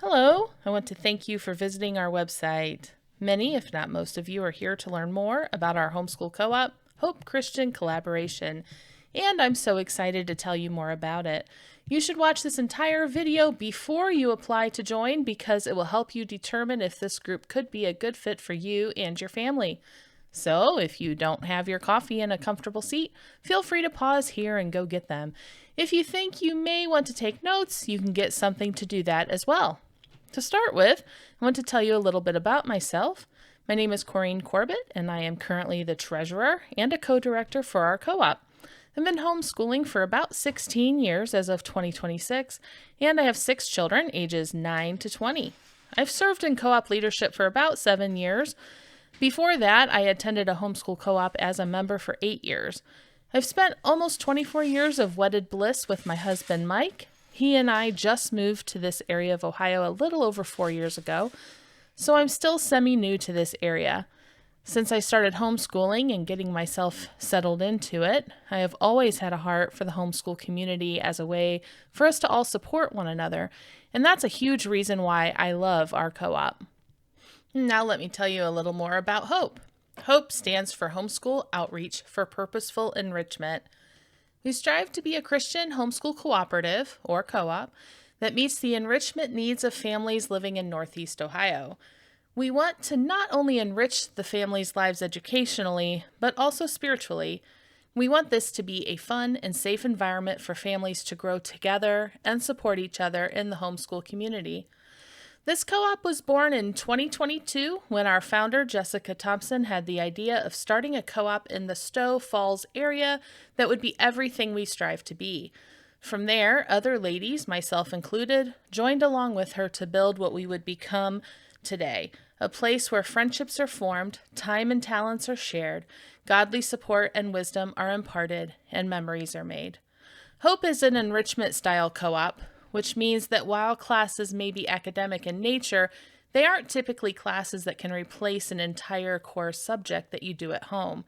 Hello, I want to thank you for visiting our website. Many, if not most of you, are here to learn more about our homeschool co op, Hope Christian Collaboration, and I'm so excited to tell you more about it. You should watch this entire video before you apply to join because it will help you determine if this group could be a good fit for you and your family. So, if you don't have your coffee in a comfortable seat, feel free to pause here and go get them. If you think you may want to take notes, you can get something to do that as well. To start with, I want to tell you a little bit about myself. My name is Corrine Corbett, and I am currently the treasurer and a co-director for our co-op. I've been homeschooling for about 16 years as of 2026, and I have 6 children ages 9 to 20. I've served in co-op leadership for about 7 years. Before that, I attended a homeschool co-op as a member for 8 years. I've spent almost 24 years of wedded bliss with my husband, Mike. He and I just moved to this area of Ohio a little over 4 years ago, so I'm still semi-new to this area. Since I started homeschooling and getting myself settled into it, I have always had a heart for the homeschool community as a way for us to all support one another, and that's a huge reason why I love our co-op. Now let me tell you a little more about HOPE. HOPE stands for Homeschool Outreach for Purposeful Enrichment. We strive to be a Christian homeschool cooperative, or co-op, that meets the enrichment needs of families living in Northeast Ohio. We want to not only enrich the families' lives educationally, but also spiritually. We want this to be a fun and safe environment for families to grow together and support each other in the homeschool community. This co-op was born in 2022 when our founder, Jessica Thompson, had the idea of starting a co-op in the Stowe Falls area that would be everything we strive to be. From there, other ladies, myself included, joined along with her to build what we would become today, a place where friendships are formed, time and talents are shared, godly support and wisdom are imparted, and memories are made. Hope is an enrichment-style co-op, which means that while classes may be academic in nature, they aren't typically classes that can replace an entire core subject that you do at home.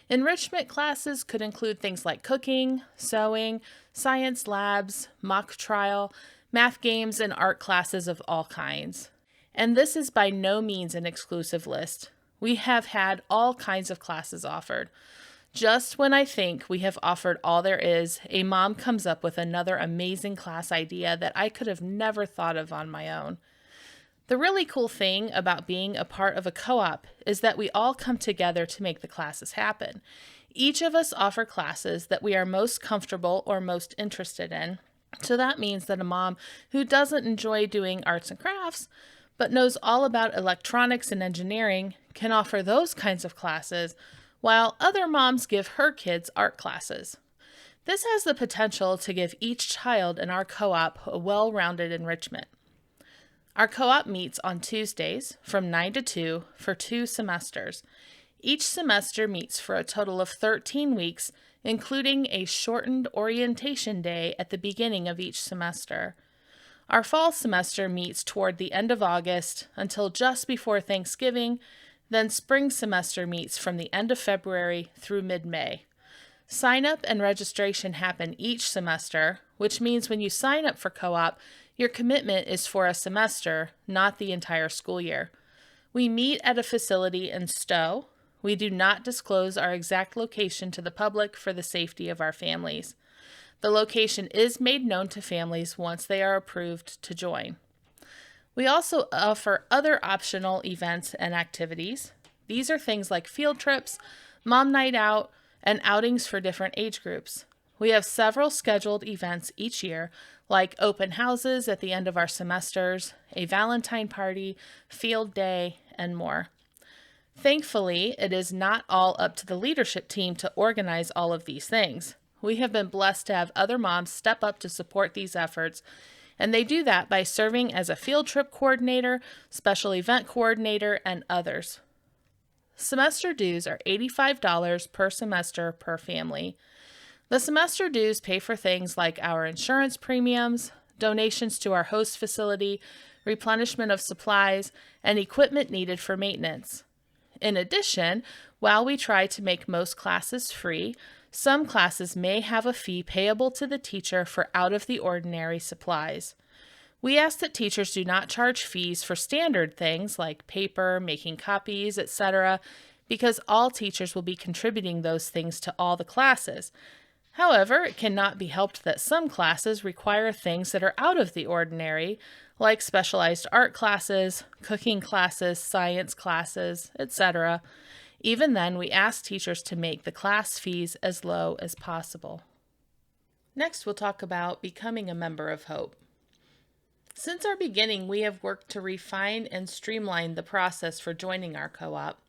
Enrichment classes could include things like cooking, sewing, science labs, mock trial, math games, and art classes of all kinds. And this is by no means an exclusive list. We have had all kinds of classes offered. Just when I think we have offered all there is, a mom comes up with another amazing class idea that I could have never thought of on my own. The really cool thing about being a part of a co-op is that we all come together to make the classes happen. Each of us offer classes that we are most comfortable or most interested in. So that means that a mom who doesn't enjoy doing arts and crafts, but knows all about electronics and engineering, can offer those kinds of classes, while other moms give her kids art classes. This has the potential to give each child in our co-op a well-rounded enrichment. Our co-op meets on Tuesdays from 9 to 2 for 2 semesters. Each semester meets for a total of 13 weeks, including a shortened orientation day at the beginning of each semester. Our fall semester meets toward the end of August until just before Thanksgiving. Then spring semester meets from the end of February through mid-May. Sign-up and registration happen each semester, which means when you sign up for co-op, your commitment is for a semester, not the entire school year. We meet at a facility in Stowe. We do not disclose our exact location to the public for the safety of our families. The location is made known to families once they are approved to join. We also offer other optional events and activities. These are things like field trips, mom night out, and outings for different age groups. We have several scheduled events each year, like open houses at the end of our semesters, a Valentine party, field day, and more. Thankfully, it is not all up to the leadership team to organize all of these things. We have been blessed to have other moms step up to support these efforts, and they do that by serving as a field trip coordinator, special event coordinator, and others. Semester dues are $85 per semester per family. The semester dues pay for things like our insurance premiums, donations to our host facility, replenishment of supplies, and equipment needed for maintenance. In addition, while we try to make most classes free, some classes may have a fee payable to the teacher for out-of-the-ordinary supplies. We ask that teachers do not charge fees for standard things like paper, making copies, etc., because all teachers will be contributing those things to all the classes. However, it cannot be helped that some classes require things that are out of the ordinary, like specialized art classes, cooking classes, science classes, etc. Even then, we ask teachers to make the class fees as low as possible. Next, we'll talk about becoming a member of Hope. Since our beginning, we have worked to refine and streamline the process for joining our co-op.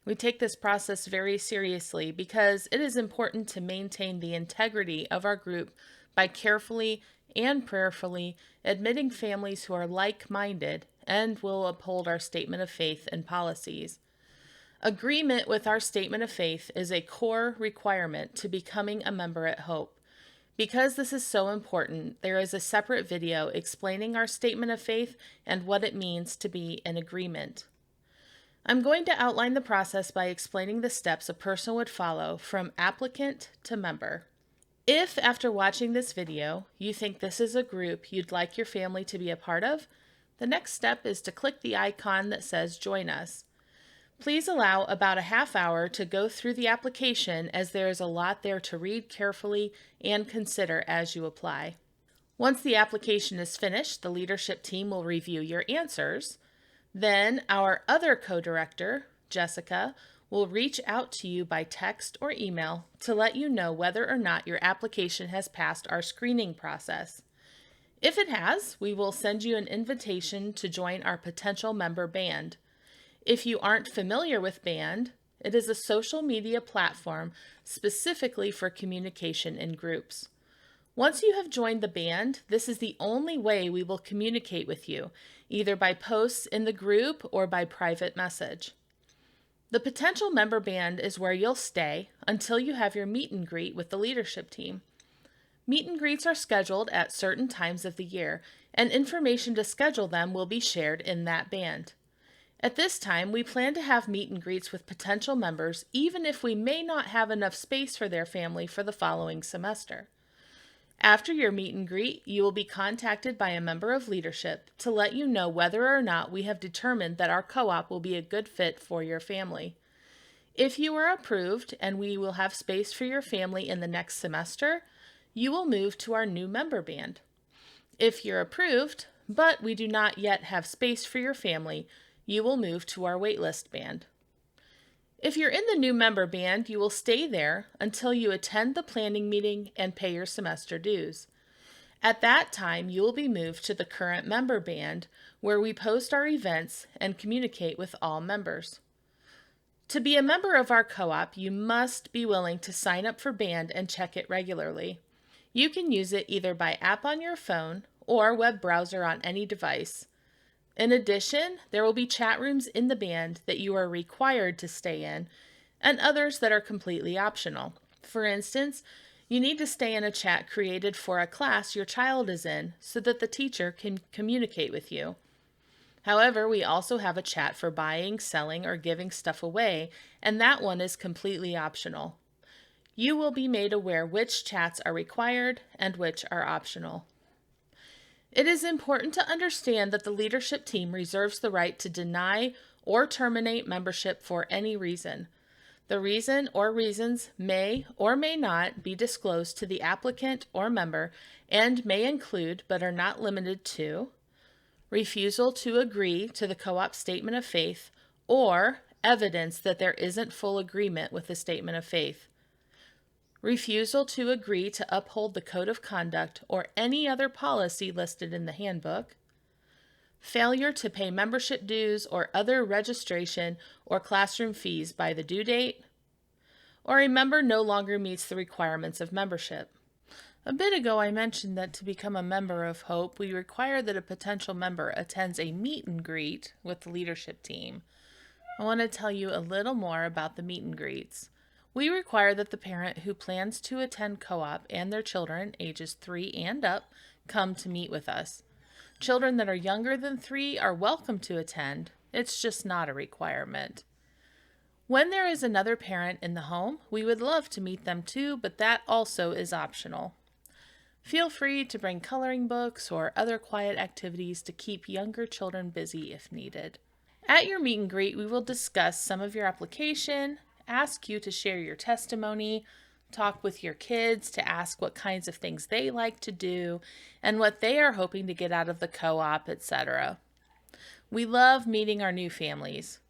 We take this process very seriously because it is important to maintain the integrity of our group by carefully and prayerfully admitting families who are like-minded and will uphold our statement of faith and policies. Agreement with our statement of faith is a core requirement to becoming a member at Hope. Because this is so important, there is a separate video explaining our statement of faith and what it means to be in agreement. I'm going to outline the process by explaining the steps a person would follow from applicant to member. If, after watching this video, you think this is a group you'd like your family to be a part of, the next step is to click the icon that says Join Us. Please allow about a half hour to go through the application, as there is a lot there to read carefully and consider as you apply. Once the application is finished, the leadership team will review your answers. Then our other co-director, Jessica, will reach out to you by text or email to let you know whether or not your application has passed our screening process. If it has, we will send you an invitation to join our potential member band. If you aren't familiar with Band, it is a social media platform specifically for communication in groups. Once you have joined the band, this is the only way we will communicate with you, either by posts in the group or by private message. The potential member band is where you'll stay until you have your meet and greet with the leadership team. Meet and greets are scheduled at certain times of the year, and information to schedule them will be shared in that band. At this time, we plan to have meet and greets with potential members, even if we may not have enough space for their family for the following semester. After your meet and greet, you will be contacted by a member of leadership to let you know whether or not we have determined that our co-op will be a good fit for your family. If you are approved and we will have space for your family in the next semester, you will move to our new member band. If you're approved, but we do not yet have space for your family, you will move to our waitlist band. If you're in the new member band, you will stay there until you attend the planning meeting and pay your semester dues. At that time, you will be moved to the current member band, where we post our events and communicate with all members. To be a member of our co-op, you must be willing to sign up for Band and check it regularly. You can use it either by app on your phone or web browser on any device. In addition, there will be chat rooms in the band that you are required to stay in, and others that are completely optional. For instance, you need to stay in a chat created for a class your child is in so that the teacher can communicate with you. However, we also have a chat for buying, selling, or giving stuff away, and that one is completely optional. You will be made aware which chats are required and which are optional. It is important to understand that the leadership team reserves the right to deny or terminate membership for any reason. The reason or reasons may or may not be disclosed to the applicant or member and may include, but are not limited to, refusal to agree to the co-op statement of faith or evidence that there isn't full agreement with the statement of faith, refusal to agree to uphold the code of conduct or any other policy listed in the handbook, failure to pay membership dues or other registration or classroom fees by the due date, or a member no longer meets the requirements of membership. A bit ago I mentioned that to become a member of Hope, we require that a potential member attends a meet and greet with the leadership team. I want to tell you a little more about the meet and greets. We require that the parent who plans to attend co-op and their children, ages 3 and up, come to meet with us. Children that are younger than 3 are welcome to attend. It's just not a requirement. When there is another parent in the home, we would love to meet them too, but that also is optional. Feel free to bring coloring books or other quiet activities to keep younger children busy if needed. At your meet and greet, we will discuss some of your application, ask you to share your testimony, talk with your kids to ask what kinds of things they like to do, and what they are hoping to get out of the co-op, etc. We love meeting our new families.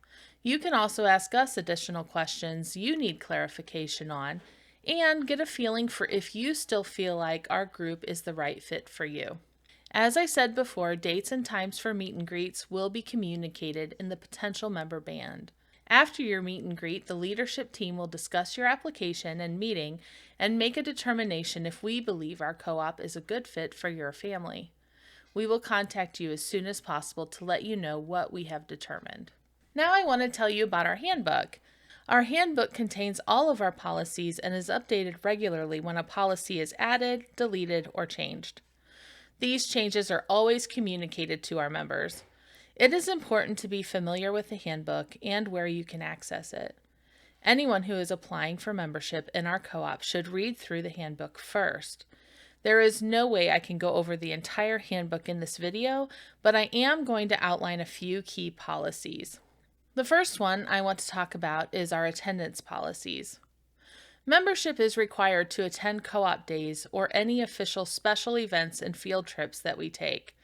You can also ask us additional questions you need clarification on and get a feeling for if you still feel like our group is the right fit for you. As I said before, dates and times for meet and greets will be communicated in the potential member band. After your meet and greet, the leadership team will discuss your application and meeting and make a determination if we believe our co-op is a good fit for your family. We will contact you as soon as possible to let you know what we have determined. Now I want to tell you about our handbook. Our handbook contains all of our policies and is updated regularly when a policy is added, deleted, or changed. These changes are always communicated to our members. It is important to be familiar with the handbook and where you can access it. Anyone who is applying for membership in our co-op should read through the handbook first. There is no way I can go over the entire handbook in this video, but I am going to outline a few key policies. The first one I want to talk about is our attendance policies. Membership is required to attend co-op days or any official special events and field trips that we take.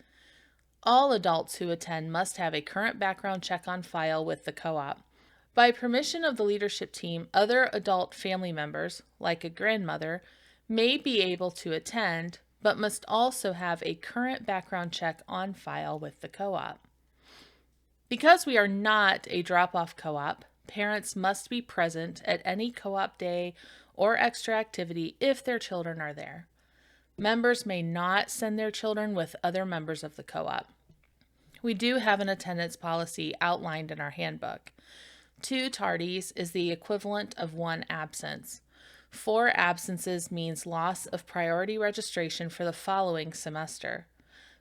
All adults who attend must have a current background check on file with the co-op. By permission of the leadership team, other adult family members, like a grandmother, may be able to attend, but must also have a current background check on file with the co-op. Because we are not a drop-off co-op, parents must be present at any co-op day or extra activity if their children are there. Members may not send their children with other members of the co-op. We do have an attendance policy outlined in our handbook. 2 tardies is the equivalent of 1 absence. 4 absences means loss of priority registration for the following semester.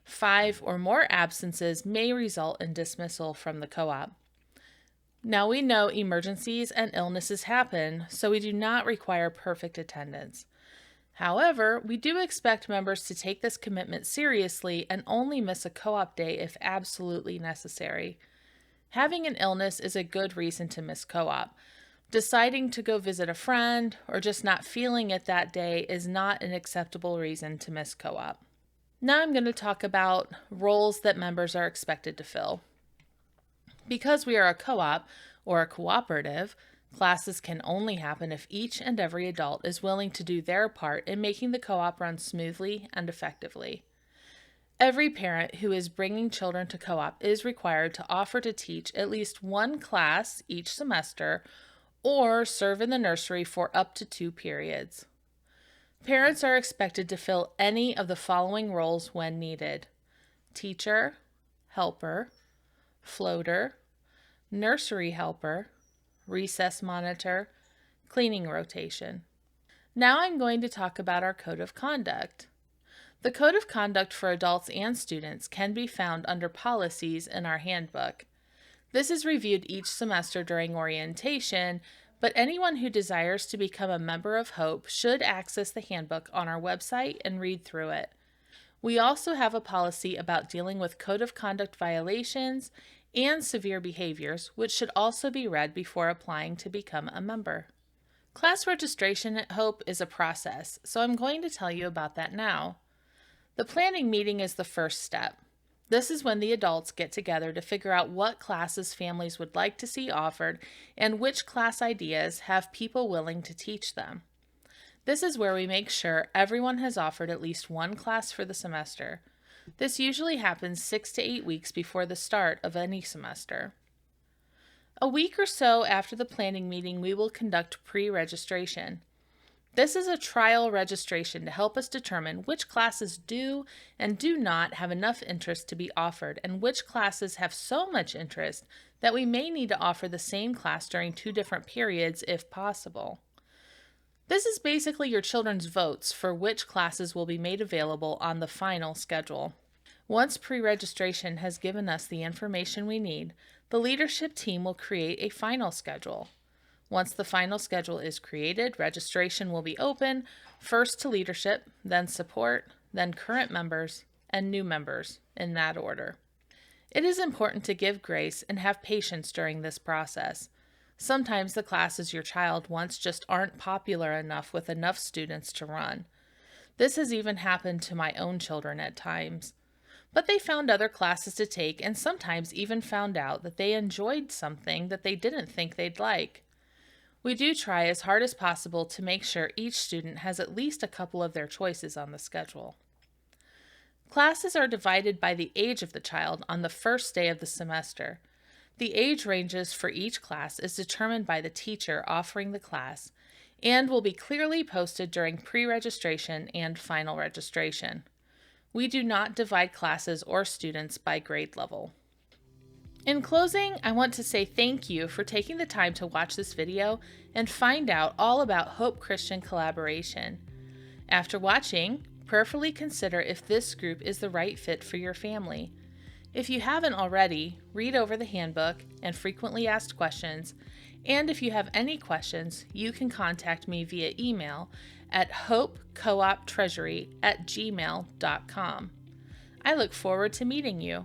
5 or more absences may result in dismissal from the co-op. Now we know emergencies and illnesses happen, so we do not require perfect attendance. However, we do expect members to take this commitment seriously and only miss a co-op day if absolutely necessary. Having an illness is a good reason to miss co-op. Deciding to go visit a friend or just not feeling it that day is not an acceptable reason to miss co-op. Now I'm going to talk about roles that members are expected to fill. Because we are a co-op or a cooperative, classes can only happen if each and every adult is willing to do their part in making the co-op run smoothly and effectively. Every parent who is bringing children to co-op is required to offer to teach at least 1 class each semester or serve in the nursery for up to 2 periods. Parents are expected to fill any of the following roles when needed: teacher, helper, floater, nursery helper, recess monitor, cleaning rotation. Now I'm going to talk about our code of conduct. The code of conduct for adults and students can be found under policies in our handbook. This is reviewed each semester during orientation, but anyone who desires to become a member of Hope should access the handbook on our website and read through it. We also have a policy about dealing with code of conduct violations and severe behaviors, which should also be read before applying to become a member. Class registration at Hope is a process, so I'm going to tell you about that now. The planning meeting is the first step. This is when the adults get together to figure out what classes families would like to see offered and which class ideas have people willing to teach them. This is where we make sure everyone has offered at least 1 class for the semester. This usually happens 6 to 8 weeks before the start of any semester. A week or so after the planning meeting, we will conduct pre-registration. This is a trial registration to help us determine which classes do and do not have enough interest to be offered and which classes have so much interest that we may need to offer the same class during 2 different periods if possible. This is basically your children's votes for which classes will be made available on the final schedule. Once pre-registration has given us the information we need, the leadership team will create a final schedule. Once the final schedule is created, registration will be open, first to leadership, then support, then current members, and new members, in that order. It is important to give grace and have patience during this process. Sometimes the classes your child wants just aren't popular enough with enough students to run. This has even happened to my own children at times. But they found other classes to take and sometimes even found out that they enjoyed something that they didn't think they'd like. We do try as hard as possible to make sure each student has at least a couple of their choices on the schedule. Classes are divided by the age of the child on the first day of the semester. The age ranges for each class is determined by the teacher offering the class and will be clearly posted during pre-registration and final registration. We do not divide classes or students by grade level. In closing, I want to say thank you for taking the time to watch this video and find out all about Hope Christian Collaboration. After watching, prayerfully consider if this group is the right fit for your family. If you haven't already, read over the handbook and frequently asked questions, and if you have any questions, you can contact me via email at hopecooptreasury@gmail.com. I look forward to meeting you.